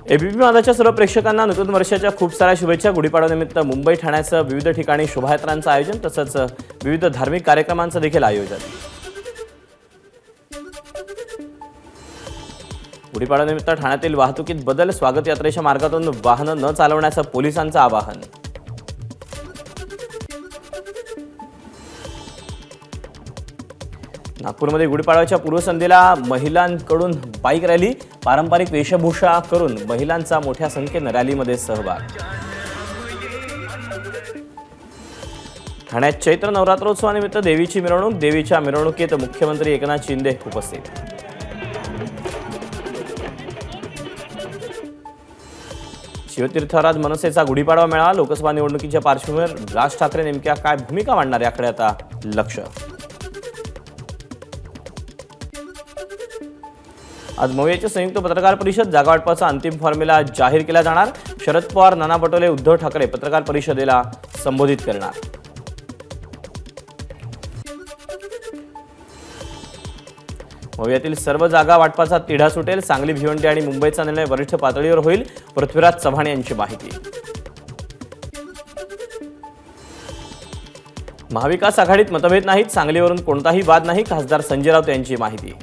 ABP माझाच्या सर्व प्रेक्षकांना नूतन वर्षाच्या खूप साऱ्या शुभेच्छा। गुढीपाडव्यानिमित्त मुंबई ठाण्यासह विविध ठिकाणी शोभायात्रांचं आयोजन तसंच विविध धार्मिक कार्यक्रमांचं देखील आयोजन। गुढीपाडव्यानिमित्त ठाण्यातील वाहतुकीत बदल, स्वागत यात्रेच्या मार्गातून वाहनं न चालवण्याचं पोलिसांचं आवाहन। नागपूरमध्ये गुढीपाडव्याच्या पूर्वसंध्येला महिलांकडून बाईक रॅली, पारंपरिक वेशभूषा करून महिलांचा मोठ्या संख्येने रॅलीमध्ये सहभाग। ठाण्यात चैत्र नवरात्रोत्सवानिमित्त देवीची मिरवणूक, देवीच्या मिरवणुकीत मुख्यमंत्री एकनाथ शिंदे उपस्थित। शिवतीर्थराज मनसेचा गुढीपाडवा मेळावा, लोकसभा निवडणुकीच्या पार्श्वभूमीवर राज ठाकरे नेमक्या काय भूमिका मांडणार याकडे आता लक्ष। आज मवियाची संयुक्त पत्रकार परिषद, जागा वाटपाचा अंतिम फॉर्म्युला जाहीर केला जाणार। शरद पवार, नाना पटोले, उद्धव ठाकरे पत्रकार परिषदेला संबोधित करणार। मवियातील सर्व जागा वाटपाचा तिढा सुटेल, सांगली, भिवंडी आणि मुंबईचा निर्णय वरिष्ठ पातळीवर होईल, पृथ्वीराज चव्हाण यांची माहिती। महाविकास आघाडीत मतभेद नाहीत, सांगलीवरून कोणताही वाद नाही, खासदार संजय राऊत यांची माहिती।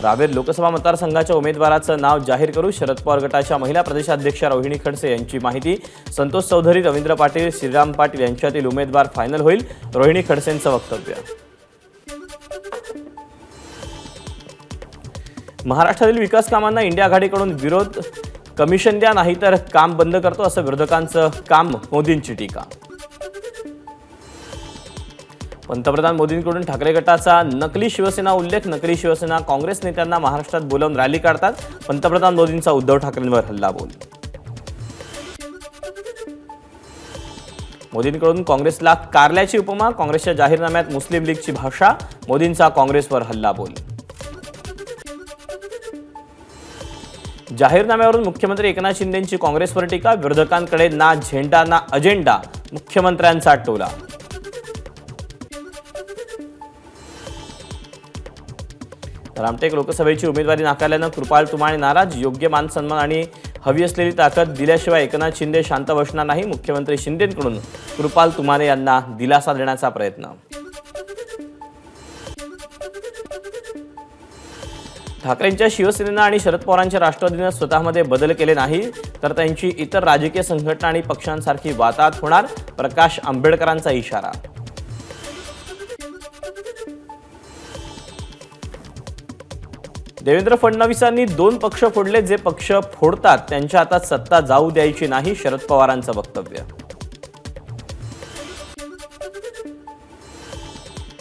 रावेर लोकसभा मतदारसंघाच्या उमेदवाराचं नाव जाहीर करू, शरद पवार गटाच्या महिला प्रदेशाध्यक्ष रोहिणी खडसे यांची माहिती। संतोष चौधरी, रवींद्र पाटील, श्रीराम पाटील यांच्यातील उमेदवार फायनल होईल, रोहिणी खडसेंचं वक्तव्य। महाराष्ट्रातील विकास कामांना इंडिया आघाडीकडून विरोध, कमिशन द्या नाहीतर काम बंद करतो असं विरोधकांचं काम, मोदींची टीका। पंतप्रधान मोदींकडून ठाकरे गटाचा नकली शिवसेना उल्लेख, नकली शिवसेना काँग्रेस नेत्यांना महाराष्ट्रात बोलावून रॅली काढतात, पंतप्रधान मोदींचा उद्धव ठाकरेंवर हल्लाबोल। मोदींकडून काँग्रेसला कारल्याची उपमा, काँग्रेसच्या जाहीरनाम्यात मुस्लिम लीगची भाषा, मोदींचा काँग्रेसवर हल्लाबोल। जाहीरनाम्यावरून मुख्यमंत्री एकनाथ शिंदेंची काँग्रेसवर टीका, विरोधकांकडे ना झेंडा ना अजेंडा, मुख्यमंत्र्यांचा टोला। रामटेक लोकसभेची उमेदवारी नाकारल्यानं कृपाल तुमाणे नाराज, योग्य मान सन्मान आणि हवी असलेली ताकद दिल्याशिवाय एकनाथ शिंदे शांत बसणार नाही, मुख्यमंत्री शिंदेंकडून कृपाल तुमाणे यांना दिलासा देण्याचा प्रयत्न। ठाकरेंच्या शिवसेनेनं आणि शरद पवारांच्या राष्ट्रवादीनं स्वतःमध्ये बदल केले नाही तर त्यांची इतर राजकीय संघटना आणि पक्षांसारखी वाताहत होणार, प्रकाश आंबेडकरांचा इशारा। देवेंद्र फडणवीसांनी दोन पक्ष फोडले, जे पक्ष फोडतात त्यांच्या हातात सत्ता जाऊ द्यायची नाही, शरद पवारांचं वक्तव्य।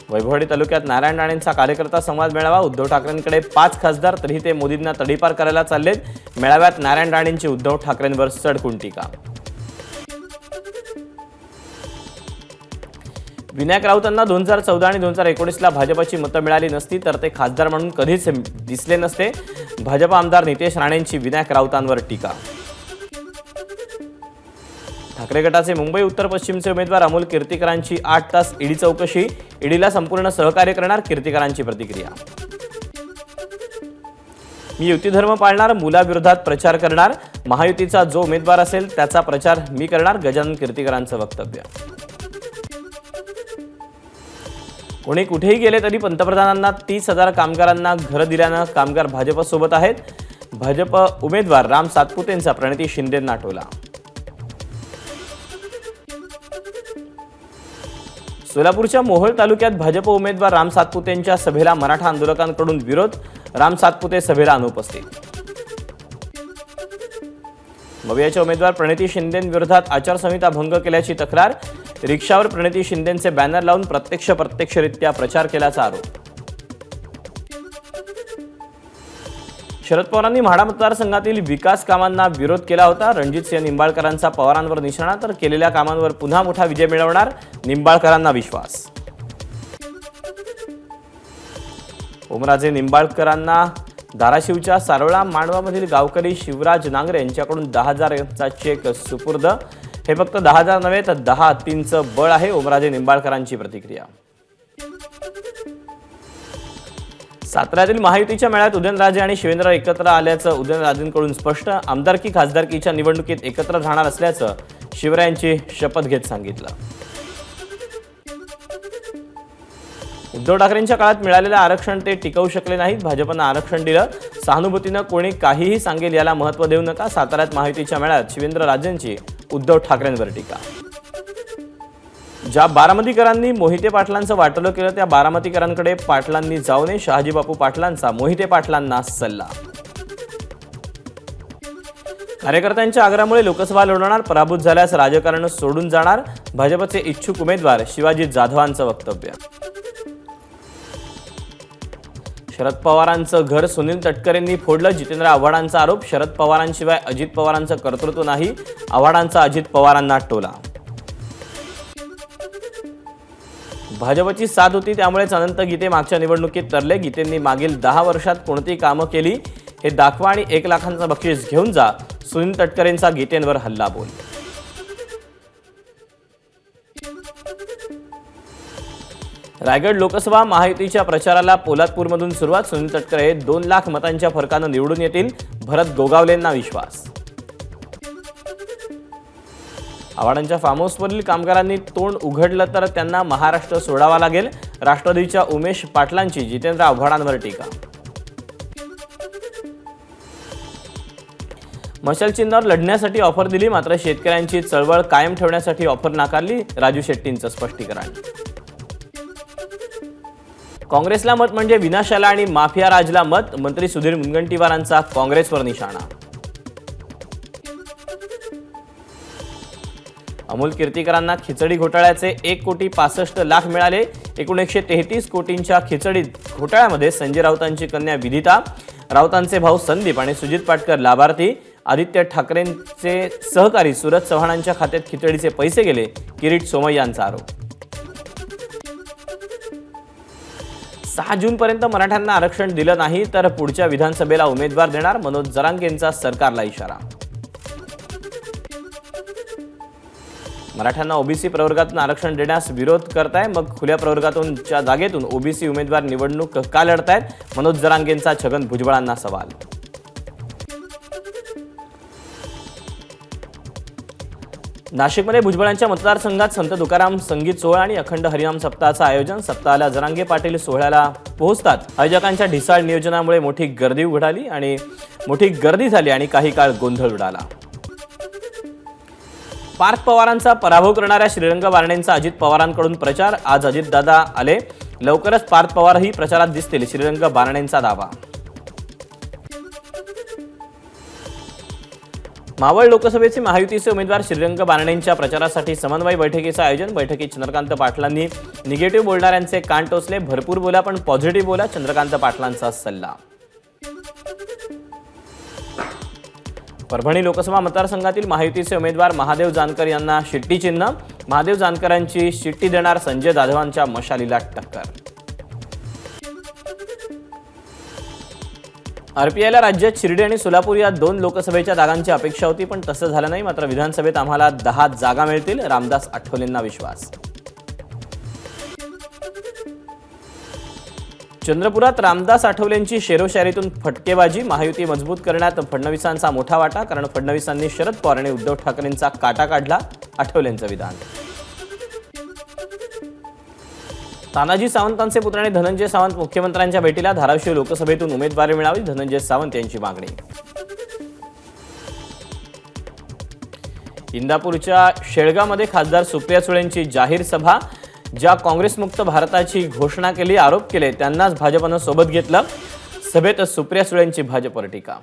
वैभववाडी तालुक्यात नारायण राणेंचा कार्यकर्ता संवाद मेळावा, उद्धव ठाकरेंकडे 5 खासदार तरी ते मोदींना तडीपार करायला चाललेत, मेळाव्यात नारायण राणेंची उद्धव ठाकरेंवर सडकून टीका। विनायक राऊतांना 2014 आणि 2019ला भाजपची मतं मिळाली नसती तर ते खासदार म्हणून कधीच दिसले नसते, भाजप आमदार नितेश राणेंची विनायक राऊतांवर टीका। ठाकरे गटाचे मुंबई उत्तर पश्चिमचे उमेदवार अमोल कीर्तीकरांची 8 तास ईडी चौकशी, ईडीला संपूर्ण सहकार्य करणार, कीर्तीकरांची प्रतिक्रिया। मी युती धर्म पाळणार, मुलाविरोधात प्रचार करणार, महायुतीचा जो उमेदवार असेल त्याचा प्रचार मी करणार, गजानन कीर्तीकरांचं वक्तव्य। कोणी कुठेही गेले तरी पंतप्रधानांना 30,000 कामगारांना घरं दिल्यानं कामगार भाजपसोबत आहेत, भाजप उमेदवार राम सातपुतेंचा प्रणिती शिंदेंना टोला। सोलापूरच्या मोहोळ तालुक्यात भाजप उमेदवार राम सातपुतेंच्या सभेला मराठा आंदोलकांकडून विरोध, राम सातपुते सभेला अनुपस्थित। मवियाच्या उमेदवार प्रणिती शिंदेंविरोधात आचारसंहिता भंग केल्याची तक्रार, रिक्षावर प्रणिती शिंदेंचे बॅनर लावून प्रत्यक्षरित्या प्रचार केल्याचा आरोप। शरद पवारांनी म्हाडा मतदारसंघातील विकास कामांना विरोध केला होता, रणजितसिंह निंबाळकरांचा पवारांवर निशाणा, तर केलेल्या कामांवर पुन्हा मोठा विजय मिळवणार, निंबाळकरांना विश्वास। ओमराजे निंबाळकरांना धाराशिवच्या सारोळा मांडवामधील गावकरी शिवराज नांगरे यांच्याकडून 10,000चा चेक सुपूर्द, हे फक्त 10,000 नव्हे तर 10 हत्तींचं बळ आहे, ओमराजे निंबाळकरांची प्रतिक्रिया। साताऱ्यातील महायुतीच्या मेळ्यात उदयनराजे आणि शिवेंद्र एकत्र आल्याचं उदयनराजेंकडून स्पष्ट. आमदारकी खासदारकीच्या निवडणुकीत एकत्र राहणार असल्याचं शिवरायांची शपथ घेत सांगितलं. उद्धव ठाकरेंच्या काळात मिळालेलं आरक्षण ते टिकवू शकले नाहीत. भाजपनं आरक्षण दिलं. सहानुभूतीनं कोणी काहीही सांगेल याला महत्त्व देऊ नका. साताऱ्यात महायुतीच्या मेळ्यात शिवेंद्रराजेंची उद्धव ठाकरेंवर टीका. ज्या बारामतीकरांनी मोहिते पाटलांचं वाटलं केलं त्या बारामतीकरांकडे पाटलांनी जाऊ नये. शहाजी बापू पाटलांचा मोहिते पाटलांना सल्ला. कार्यकर्त्यांच्या आग्रहामुळे लोकसभा लढवणार. पराभूत झाल्यास राजकारण सोडून जाणार. भाजपचे इच्छुक उमेदवार शिवाजी जाधवांचं वक्तव्य. शरद पवारांचं घर सुनील तटकरेंनी फोडलं. जितेंद्र आव्हाडांचा आरोप. शरद पवारांशिवाय अजित पवारांचं कर्तृत्व नाही. आव्हाडांचा अजित पवारांना टोला. भाजपची साथ होती त्यामुळेच अनंत गीते मागच्या निवडणुकीत तरले. गीतेंनी मागील 10 वर्षात कोणती कामं केली हे दाखवा आणि 1 लाखांचं बक्षीस घेऊन जा. सुनील तटकरेंचा गीतेंवर हल्ला बोल. रायगड लोकसभा महायुतीच्या प्रचाराला पोलादपूरमधून सुरुवात. सुनील तटकरे 2 लाख मतांच्या फरकानं निवडून येतील. भरत गोगावलेंना विश्वास. आव्हाडांच्या फार्म हाऊसवरील कामगारांनी तोंड उघडलं तर त्यांना महाराष्ट्र सोडावा लागेल. राष्ट्रवादीच्या उमेश पाटलांची जितेंद्र आव्हाडांवर टीका. मशाल चिन्हावर लढण्यासाठी ऑफर दिली मात्र शेतकऱ्यांची चळवळ कायम ठेवण्यासाठी ऑफर नाकारली. राजू शेट्टींचं स्पष्टीकरण. काँग्रेसला मत म्हणजे विनाशाला आणि माफिया राजला मत. मंत्री सुधीर मुनगंटीवारांचा काँग्रेसवर निशाणा. अमोल कीर्तीकरांना खिचडी घोटाळ्याचे 1,65,00,000 मिळाले. एकूण 133 कोटींच्या खिचडी घोटाळ्यामध्ये संजय राऊतांची कन्या विदिता, राऊतांचे भाऊ संदीप आणि सुजित पाटकर लाभार्थी. आदित्य ठाकरेंचे सहकारी सुरज चव्हाणांच्या खात्यात खिचडीचे पैसे गेले. किरीट सोमय्यांचा आरोप. 6 जूनपर्यंत मराठ्यांना आरक्षण दिलं नाही तर पुढच्या विधानसभेला उमेदवार देणार. मनोज जरांगेंचा सरकारला इशारा. मराठ्यांना ओबीसी प्रवर्गातून आरक्षण देण्यास विरोध करताय मग खुल्या प्रवर्गातूनच्या जागेतून ओबीसी उमेदवार निवडणूक का लढतायत. मनोज जरांगेंचा छगन भुजबळांना सवाल. नाशिकमध्ये भुजबळांच्या मतदारसंघात संत तुकाराम संगीत सोहळा आणि अखंड हरिनाम सप्ताहाचं आयोजन. सप्ताहाला जरांगे पाटील सोहळ्याला पोहोचतात. आयोजकांच्या ढिसाळ नियोजनामुळे मोठी गर्दी झाली आणि काही काळ गोंधळ उडाला. पार्थ पवारांचा पराभव करणाऱ्या श्रीरंग बारणेंचा अजित पवारांकडून प्रचार. आज अजितदादा आले. लवकरच पार्थ पवारही प्रचारात दिसतील. श्रीरंग बारणेंचा दावा. मावळ लोकसभेचे महायुतीचे उमेदवार श्रीरंग बारणेंच्या प्रचारासाठी समन्वय बैठकीचं आयोजन. बैठकीत चंद्रकांत पाटलांनी निगेटिव्ह बोलणाऱ्यांचे कान टोचले. भरपूर बोला पण पॉझिटिव्ह बोला. चंद्रकांत पाटलांचा सल्ला. परभणी लोकसभा मतदारसंघातील महायुतीचे उमेदवार महादेव जानकर यांना शिट्टी चिन्ह. महादेव जानकरांची शिट्टी देणार. संजय जाधवांच्या मशालीला टक्कर. आरपीआयला राज्यात शिर्डी आणि सोलापूर या 2 लोकसभेच्या जागांची अपेक्षा होती पण तसं झालं नाही. मात्र विधानसभेत आम्हाला 10 जागा मिळतील. रामदास आठवलेंना विश्वास. चंद्रपुरात रामदास आठवलेंची शेरोशायरीतून फटकेबाजी. महायुती मजबूत करण्यात फडणवीसांचा मोठा वाटा कारण फडणवीसांनी शरद पवार आणि उद्धव ठाकरेंचा काटा काढला. आठवलेंचं विधान. तानाजी सावंतांचे पुत्र आणि धनंजय सावंत मुख्यमंत्र्यांच्या भेटीला. धाराशिव लोकसभेतून उमेदवारी मिळावी धनंजय सावंत यांची मागणी. इंदापूरच्या शेळगावमध्ये खासदार सुप्रिया सुळेंची जाहीर सभा. ज्या काँग्रेसमुक्त भारताची घोषणा केली आरोप केले त्यांनाच भाजपनं सोबत घेतलं. सभेत सुप्रिया सुळेंची भाजपवर टीका.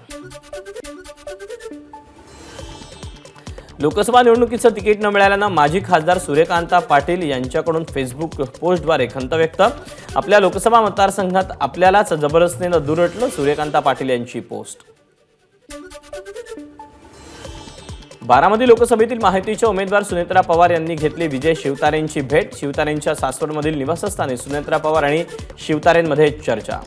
लोकसभा निवडणुकीचं तिकीट न मिळाल्यानं माजी खासदार सूर्यकांता पाटील यांच्याकडून फेसबुक पोस्टद्वारे खंत व्यक्त. आपल्या लोकसभा मतदारसंघात आपल्यालाच जबरदस्तीनं दुरटलं. सूर्यकांता पाटील यांची पोस्ट. बारामती लोकसभेतील महायुतीच्या उमेदवार सुनेत्रा पवार यांनी घेतली विजय शिवतारेंची भेट. शिवतारेंच्या सासवडमधील निवासस्थानी सुनेत्रा पवार आणि शिवतारेंमध्ये चर्चा.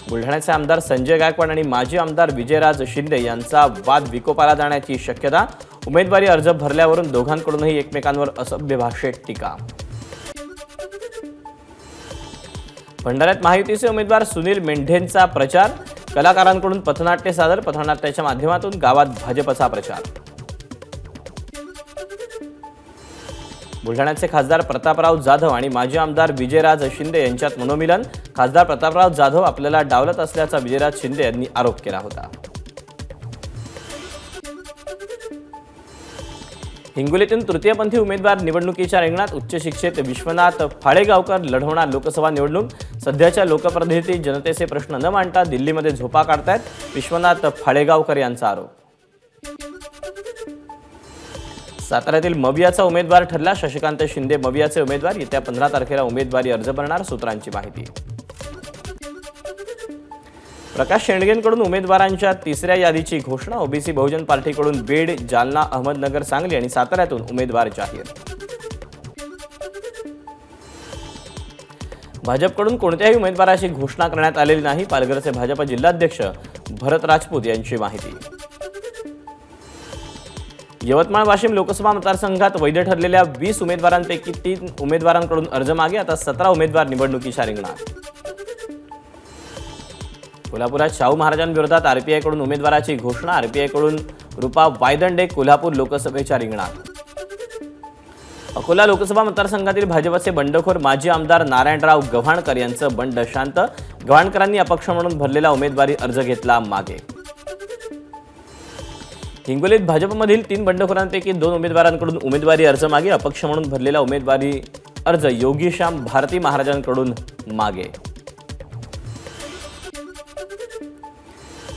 बुलढाण्याचे आमदार संजय गायकवाड आणि माजी आमदार विजयराज शिंदे यांचा वाद विकोपाला जाण्याची शक्यता. उमेदवारी अर्ज भरल्यावरून दोघांकडूनही एकमेकांवर असभ्य भाषेत टीका. भंडाऱ्यात महायुतीचे उमेदवार सुनील मेंढेंचा प्रचार, कलाकारांकडून पथनाट्य सादर, पथनाट्याच्या माध्यमातून गावात भाजपचा प्रचार. बुलढाण्याचे खासदार प्रतापराव जाधव आणि माजी आमदार विजयराज शिंदे यांच्यात मनोमिलन. खासदार प्रतापराव जाधव आपल्याला डावलत असल्याचा विजयराज शिंदे यांनी आरोप केला होता. हिंगोलीतून तृतीयपंथी उमेदवार निवडणुकीच्या रिंगणात. उच्च शिक्षित विश्वनाथ फाळेगावकर लढवणार लोकसभा निवडणूक. सध्याच्या लोकप्रतिनिधी जनतेचे प्रश्न न मांडता दिल्लीमध्ये झोपा काढतायत, विश्वनाथ फाळेगावकर यांचा आरोप. साताऱ्यातील मवियाचा उमेदवार ठरला. शशिकांत शिंदे मवियाचे उमेदवार. येत्या 15 तारखेला उमेदवारी अर्ज भरणार, सूत्रांची माहिती. प्रकाश शेंडगेंकडून उमेदवारांच्या तिसऱ्या यादीची घोषणा. ओबीसी बहुजन पार्टीकडून बीड, जालना, अहमदनगर, सांगली आणि साताऱ्यातून उमेदवार जाहीर. भाजपकडून कोणत्याही उमेदवाराची घोषणा करण्यात आलेली नाही, पालघरचे भाजप जिल्हाध्यक्ष भरत राजपूत यांची माहिती. यवतमाळ वाशिम लोकसभा मतदारसंघात वैध ठरलेल्या 20 उमेदवारांपैकी 3 उमेदवारांकडून अर्ज मागे. आता 17 उमेदवार निवडणुकीच्या रिंगणात. कोल्हापुरात शाहू महाराजांविरोधात आरपीआयकडून उमेदवाराची घोषणा. आरपीआयकडून रुपा वायदंडे कोल्हापूर लोकसभेच्या रिंगणात. अकोला लोकसभा मतदारसंघातील भाजपचे बंडखोर माजी आमदार नारायणराव गव्हाणकर यांचं बंड शांत. गव्हाणकरांनी अपक्ष म्हणून भरलेला उमेदवारी अर्ज घेतला मागे. हिंगोलीत भाजपमधील 3 बंडखोरांपैकी 2 उमेदवारांकडून उमेदवारी अर्ज मागे. अपक्ष म्हणून भरलेला उमेदवारी अर्ज योगीश्याम भारती महाराजांकडून मागे.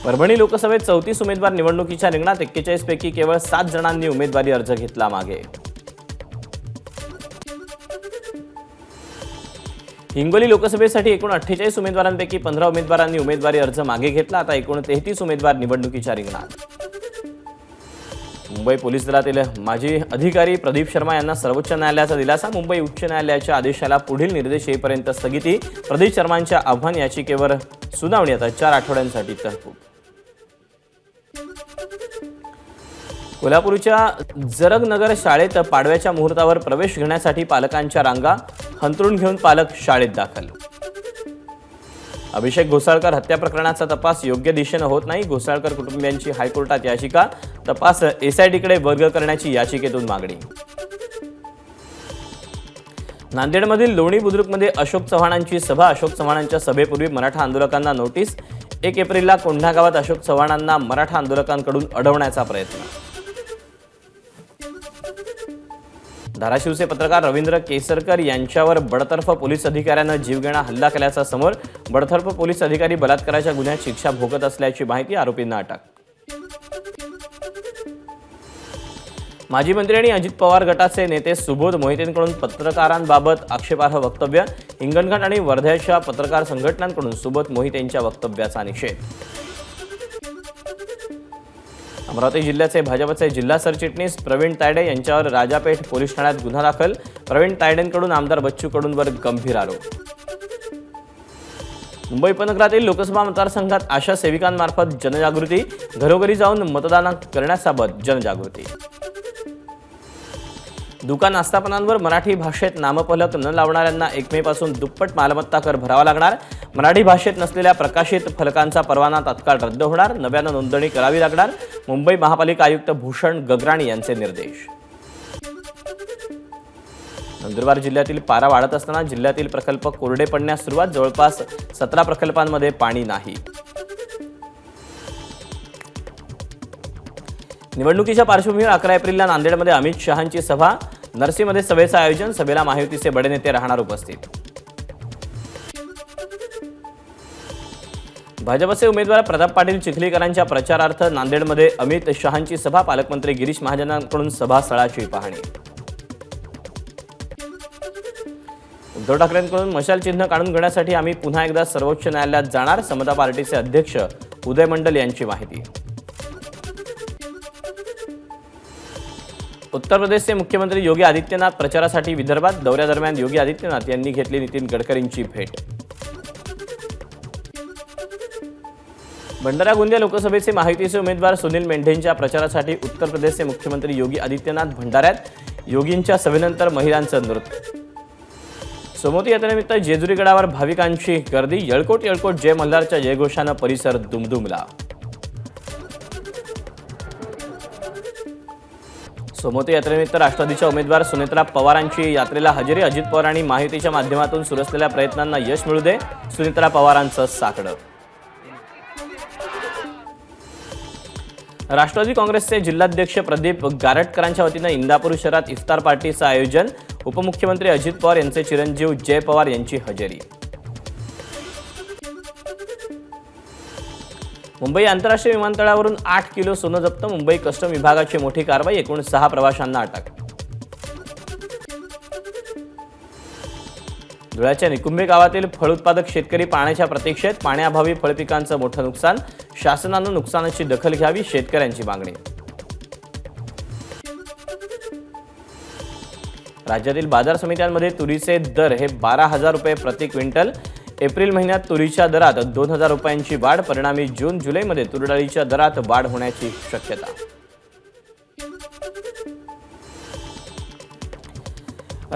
परभणी लोकसभेत 34 उमेदवार निवडणुकीच्या रिंगणात. 41 पैकी केवळ 7 जणांनी उमेदवारी अर्ज घेतला मागे. हिंगोली लोकसभेसाठी एकूण 48 उमेदवारांपैकी 15 उमेदवारांनी उमेदवारी अर्ज मागे घेतला. आता एकूण 33 उमेदवार निवडणुकीच्या रिंगणात. मुंबई पोलीस दलातील माजी अधिकारी प्रदीप शर्मा यांना सर्वोच्च न्यायालयाचा दिलासा. मुंबई उच्च न्यायालयाच्या आदेशाला पुढील निर्देश येईपर्यंत स्थगिती. प्रदीप शर्मांच्या आव्हान याचिकेवर सुनावणी आता 4 आठवड्यांसाठी तहकूब. कोल्हापूरच्या जरगनगर शाळेत पाडव्याच्या मुहूर्तावर प्रवेश घेण्यासाठी पालकांच्या रांगा. हंतरून घेऊन पालक शाळेत दाखल. अभिषेक घोसाळकर हत्या प्रकरणाचा तपास योग्य दिशेने होत नाही. घोसाळकर कुटुंबियांची हायकोर्टात याचिका. तपास एसआयटीकडे वर्ग करण्याची याचिकेतून मागणी. नांदेडमधील लोणी बुद्रुकमध्ये अशोक चव्हाणांची सभा. अशोक चव्हाणांच्या सभेपूर्वी मराठा आंदोलकांना नोटीस. 1 एप्रिलला कोंढा गावात अशोक चव्हाणांना मराठा आंदोलकांकडून अडवण्याचा प्रयत्न. धाराशिवचे पत्रकार रवींद्र केसरकर यांच्यावर बडतर्फ पोलीस अधिकाऱ्यानं जीवघेणा हल्ला केल्याचा समोर. बडतर्फ पोलीस अधिकारी बलात्काराच्या गुन्ह्यात शिक्षा भोगत असल्याची माहिती. आरोपींना अटक. माजी मंत्री आणि अजित पवार गटाचे नेते सुबोध मोहितेंकडून पत्रकारांबाबत आक्षेपार्ह वक्तव्य. हिंगणघाट आणि वर्ध्याच्या पत्रकार संघटनांकडून सुबोध मोहितेंच्या वक्तव्याचा निषेध. अमरावती जिल्ह्याचे भाजपचे जिल्हा सरचिटणीस प्रवीण तायडे यांच्यावर राजापेठ पोलीस ठाण्यात गुन्हा दाखल. प्रवीण तायडेंकडून आमदार बच्चू कडूंवर गंभीर आरोप. मुंबई उपनगरातील लोकसभा मतदारसंघात आशा सेविकांमार्फत जनजागृती. घरोघरी जाऊन मतदान करण्याबाबत जनजागृती. दुकान आस्थापनांवर मराठी भाषेत नामफलक न लावणाऱ्यांना 1 मे पासून दुप्पट मालमत्ता कर भरावा लागणार. मराठी भाषेत नसलेल्या प्रकाशित फलकांचा परवाना तात्काळ रद्द होणार. नव्यानं नोंदणी करावी लागणार. मुंबई महापालिका आयुक्त भूषण गगराणी यांचे निर्देश. नंदुरबार जिल्ह्यातील पारा वाढत असताना जिल्ह्यातील प्रकल्प कोरडे पडण्यास सुरुवात. जवळपास 17 प्रकल्पांमध्ये पाणी नाही. निवडणुकीच्या पार्श्वभूमीवर 11 एप्रिलला नांदेडमध्ये अमित शहांची सभा. नरसीमध्ये सभेचं आयोजन. सभेला महायुतीचे बडे नेते राहणार उपस्थित. भाजपचे उमेदवार प्रताप पाटील चिखलीकरांच्या प्रचारार्थ नांदेडमध्ये अमित शहांची सभा. पालकमंत्री गिरीश महाजनांकडून सभास्थळाची पाहणी. उद्धव ठाकरेंकडून मशाल चिन्ह काढून घेण्यासाठी आम्ही पुन्हा एकदा सर्वोच्च न्यायालयात जाणार. समता पार्टीचे अध्यक्ष उदय मंडल यांची माहिती. उत्तर प्रदेशचे मुख्यमंत्री योगी आदित्यनाथ प्रचारासाठी विदर्भात. दौऱ्यादरम्यान योगी आदित्यनाथ यांनी घेतली नितीन गडकरींची भेट. भंडारा गोंदिया लोकसभेचे महायुतीचे उमेदवार सुनील मेंढेंच्या प्रचारासाठी उत्तर प्रदेशचे मुख्यमंत्री योगी आदित्यनाथ भंडाऱ्यात. योगींच्या सभेनंतर महिलांचं नृत्य. सोमवती यात्रेनिमित्त जेजुरी गडावर भाविकांची गर्दी. येळकोट येळकोट जय मल्हारच्या जयघोषानं परिसर दुमदुमला. सोमवती यात्रेनिमित्त राष्ट्रवादीच्या उमेदवार सुनेत्रा पवारांची यात्रेला हजेरी. अजित पवार आणि महायुतीच्या माध्यमातून सुरू असलेल्या प्रयत्नांना यश मिळू दे, सुनेत्रा पवारांचं साकडं. राष्ट्रवादी काँग्रेसचे जिल्हाध्यक्ष प्रदीप गारटकरांच्या वतीनं इंदापूर शहरात इफ्तार पार्टीचं आयोजन. उपमुख्यमंत्री अजित पवार यांचे चिरंजीव जय पवार यांची हजेरी. मुंबई आंतरराष्ट्रीय विमानतळावरून 8 किलो सोनं जप्त. मुंबई कस्टम विभागाची मोठी कारवाई. एकूण 6 प्रवाशांना अटक. धुळ्याच्या निकुंभे गावातील फळ उत्पादक शेतकरी पाण्याच्या प्रतीक्षेत. पाण्याअभावी फळपिकांचं मोठं नुकसान. शासनानं नुकसानाची दखल घ्यावी, शेतकऱ्यांची मागणी. राज्यातील बाजार समित्यांमध्ये तुरीचे दर हे 12,000 रुपये प्रति क्विंटल. एप्रिल महिन्यात तुरीच्या दरात 2,000 रुपयांची वाढ. परिणामी जून जुलैमध्ये तुरडाळीच्या दरात वाढ होण्याची शक्यता.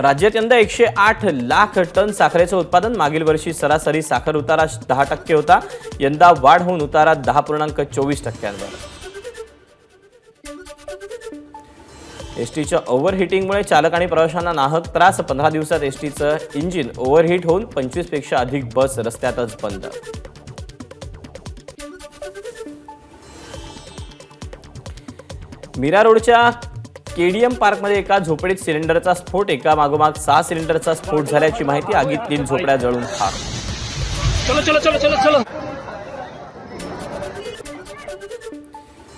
राज्यात यंदा 108 लाख टन साखरेचं उत्पादन. मागील वर्षी सरासरी साखर उतारा 10% होता. यंदा वाढ होऊन उतारा 10.24%वर. एसटीच्या ओव्हरहिटिंगमुळे चालक आणि प्रवाशांना नाहक त्रास. 15 दिवसात एसटीचं इंजिन ओव्हरहीट होऊन 25 पेक्षा अधिक बस रस्त्यातच बंद. मीरा रोडच्या केडीएम पार्कमध्ये एका झोपडीत सिलेंडरचा स्फोट. एका मागोमाग 6 सिलेंडरचा स्फोट झाल्याची माहिती. आगीत 3 झोपड्या जळून खाक.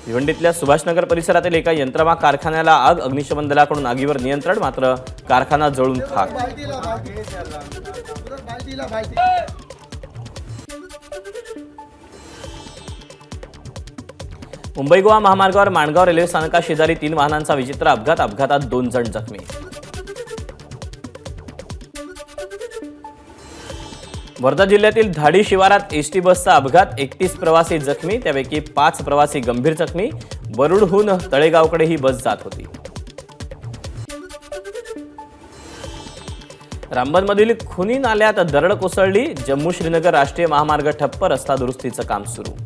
भिवंडीतल्या सुभाषनगर परिसरातील एका यंत्रमाग कारखान्याला आग. अग्निशमन दलाकडून आगीवर नियंत्रण, मात्र कारखाना जळून खाक. मुंबई गोवा महामार्गावर माणगाव रेल्वे स्थानका शेजारी 3 वाहनांचा विचित्र अपघात. अपघातात 2 जण जखमी. वर्धा जिल्ह्यातील धाडी शिवारात एसटी बसचा अपघात. 31 प्रवासी जखमी, त्यापैकी 5 प्रवासी गंभीर जखमी. वरुडहून तळेगावकडे ही बस जात होती. रामबनमधील खुनी नाल्यात दरड कोसळली. जम्मू श्रीनगर राष्ट्रीय महामार्ग ठप्प. रस्ता दुरुस्तीचं काम सुरू.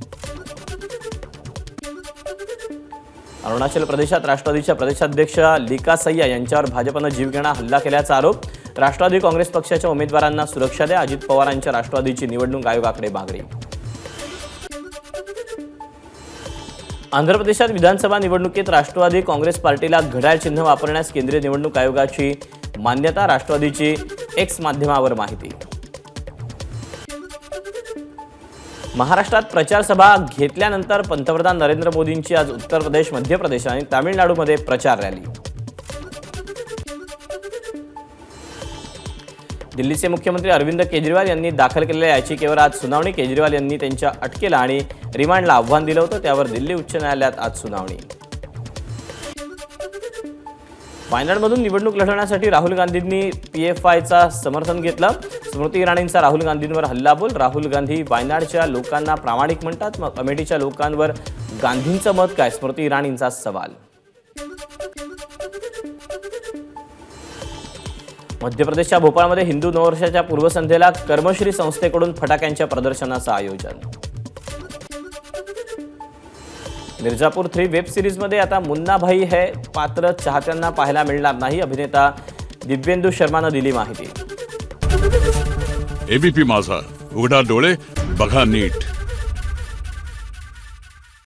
अरुणाचल प्रदेशात राष्ट्रवादीच्या प्रदेशाध्यक्ष लिका सय्या यांच्यावर भाजपनं जीवघेणा हल्ला केल्याचा आरोप. राष्ट्रवादी काँग्रेस पक्षाच्या उमेदवारांना सुरक्षा द्या. अजित पवारांच्या राष्ट्रवादीची निवडणूक आयोगाकडे मागणी. आंध्र प्रदेशात विधानसभा निवडणुकीत राष्ट्रवादी काँग्रेस पार्टीला घड्याळ चिन्ह वापरण्यास केंद्रीय निवडणूक आयोगाची मान्यता. राष्ट्रवादीची एक्स माध्यमावर माहिती. महाराष्ट्रात प्रचार सभा घेतल्यानंतर पंतप्रधान नरेंद्र मोदींची आज उत्तर प्रदेश, मध्य प्रदेश आणि तामिळनाडूमध्ये प्रचार रॅली. दिल्लीचे मुख्यमंत्री अरविंद केजरीवाल यांनी दाखल केलेल्या याचिकेवर आज सुनावणी. केजरीवाल यांनी त्यांच्या अटकेला आणि रिमांडला आव्हान दिलं होतं, त्यावर दिल्ली उच्च न्यायालयात आज सुनावणी. वायनाडमधून निवडणूक लढवण्यासाठी राहुल गांधींनी पीएफआयचा समर्थन घेतलं. स्मृती इराणींचा राहुल गांधींवर हल्लाबोल. राहुल गांधी वायनाडच्या लोकांना प्रामाणिक म्हणतात, मग अमेठीच्या लोकांवर गांधींचं मत काय? स्मृती इराणींचा सवाल. मध्य प्रदेशच्या भोपाळमध्ये हिंदू नववर्षाच्या पूर्वसंध्येला कर्मश्री संस्थेकडून फटाक्यांच्या प्रदर्शनाचं आयोजन. मिर्जापूर 3 वेब सिरीजमध्ये आता मुन्ना भाई है पात्र चाहत्यांना पाहायला मिळणार नाही. अभिनेता दिव्येंदू शर्मानं दिली माहिती. एबीपी माझा, उघडा डोळे बघा नीट.